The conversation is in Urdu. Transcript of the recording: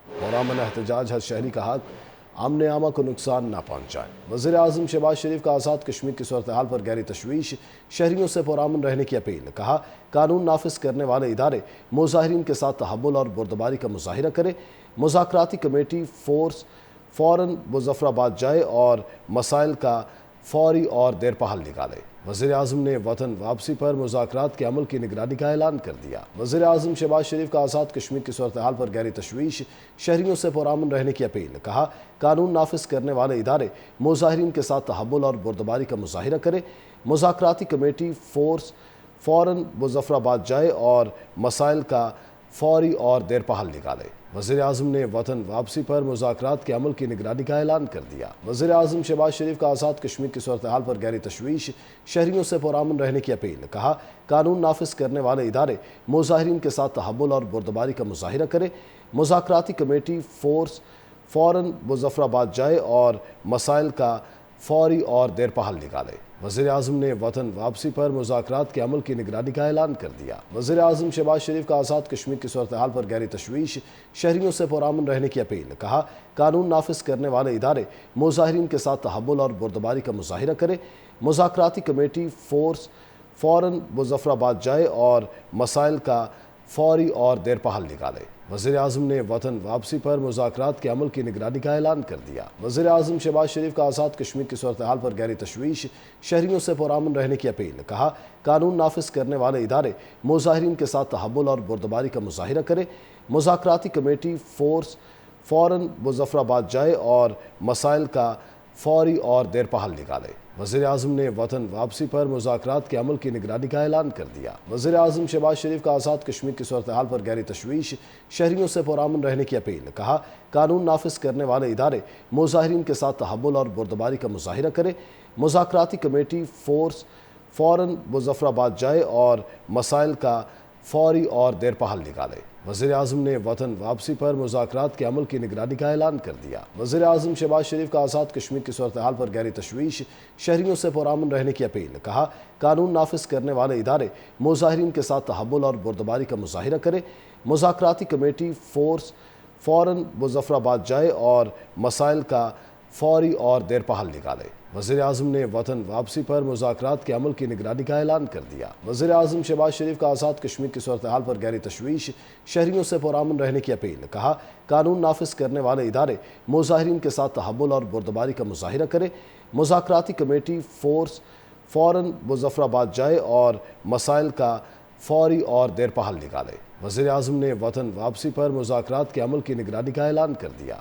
پرامن احتجاج ہر شہری کا حق، امن عامہ کو نقصان نہ پہنچائے۔ وزیر اعظم شہباز شریف کا آزاد کشمیر کی صورتحال پر گہری تشویش، شہریوں سے پرامن رہنے کی اپیل۔ کہا قانون نافذ کرنے والے ادارے مظاہرین کے ساتھ تحمل اور بردباری کا مظاہرہ کرے، مذاکراتی کمیٹی فوراً مظفرآباد جائے اور مسائل کا فوری اور دیرپا حل نکالے۔ وزیر اعظم نے وطن واپسی پر مذاکرات کے عمل کی نگرانی کا اعلان کر دیا۔ وزیر اعظم شہباز شریف کا آزاد کشمیر کی صورتحال پر گہری تشویش، شہریوں سے پرامن رہنے کی اپیل۔ کہا قانون نافذ کرنے والے ادارے مظاہرین کے ساتھ تحمل اور بردباری کا مظاہرہ کرے، مذاکراتی کمیٹی فوراً مظفرآباد جائے اور مسائل کا فوری اور دیرپا حل نکالے۔ وزیر اعظم نے وطن واپسی پر مذاکرات کے عمل کی نگرانی کا اعلان کر دیا۔ وزیر اعظم شہباز شریف کا آزاد کشمیر کی صورتحال پر گہری تشویش، شہریوں سے پرامن رہنے کی اپیل۔ کہا قانون نافذ کرنے والے ادارے مظاہرین کے ساتھ تحمل اور بردباری کا مظاہرہ کرے، مذاکراتی کمیٹی فوراً مظفرآباد جائے اور مسائل کا فوری اور دیرپا حل نکالے۔ وزیر اعظم نے وطن واپسی پر مذاکرات کے عمل کی نگرانی کا اعلان کر دیا۔ وزیر اعظم شہباز شریف کا آزاد کشمیر کی صورتحال پر گہری تشویش، شہریوں سے پرامن رہنے کی اپیل۔ کہا قانون نافذ کرنے والے ادارے مظاہرین کے ساتھ تحمل اور بردباری کا مظاہرہ کرے، مذاکراتی کمیٹی فوراً مظفرآباد جائے اور مسائل کا فوری اور دیرپا حل نکالے۔ وزیر اعظم نے وطن واپسی پر مذاکرات کے عمل کی نگرانی کا اعلان کر دیا۔ وزیر اعظم شہباز شریف کا آزاد کشمیر کی صورتحال پر گہری تشویش، شہریوں سے پرامن رہنے کی اپیل۔ کہا قانون نافذ کرنے والے ادارے مظاہرین کے ساتھ تحمل اور بردباری کا مظاہرہ کرے، مذاکراتی کمیٹی فوراً مظفرآباد جائے اور مسائل کا فوری اور دیرپا حل نکالے۔ وزیر اعظم نے وطن واپسی پر مذاکرات کے عمل کی نگرانی کا اعلان کر دیا۔ وزیر اعظم شہباز شریف کا آزاد کشمیر کی صورتحال پر گہری تشویش، شہریوں سے پرامن رہنے کی اپیل۔ کہا قانون نافذ کرنے والے ادارے مظاہرین کے ساتھ تحمل اور بردباری کا مظاہرہ کرے، مذاکراتی کمیٹی فوراً مظفرآباد جائے اور مسائل کا فوری اور دیرپا حل نکالے۔ وزیر اعظم نے وطن واپسی پر مذاکرات کے عمل کی نگرانی کا اعلان کر دیا۔ وزیر اعظم شہباز شریف کا آزاد کشمیر کی صورتحال پر گہری تشویش، شہریوں سے پرامن رہنے کی اپیل۔ کہا قانون نافذ کرنے والے ادارے مظاہرین کے ساتھ تحمل اور بردباری کا مظاہرہ کرے، مذاکراتی کمیٹی فوراً مظفرآباد جائے اور مسائل کا فوری اور دیرپا حل نکالے۔ وزیر اعظم نے وطن واپسی پر مذاکرات کے عمل کی نگرانی کا اعلان کر دیا۔ وزیر اعظم شہباز شریف کا آزاد کشمیر کی صورتحال پر گہری تشویش، شہریوں سے پرامن رہنے کی اپیل۔ کہا قانون نافذ کرنے والے ادارے مظاہرین کے ساتھ تحمل اور بردباری کا مظاہرہ کرے، مذاکراتی کمیٹی فوراً مظفرآباد جائے اور مسائل کا فوری اور دیرپا حل نکالے۔ وزیر اعظم نے وطن واپسی پر مذاکرات کے عمل کی نگرانی کا اعلان کر دیا۔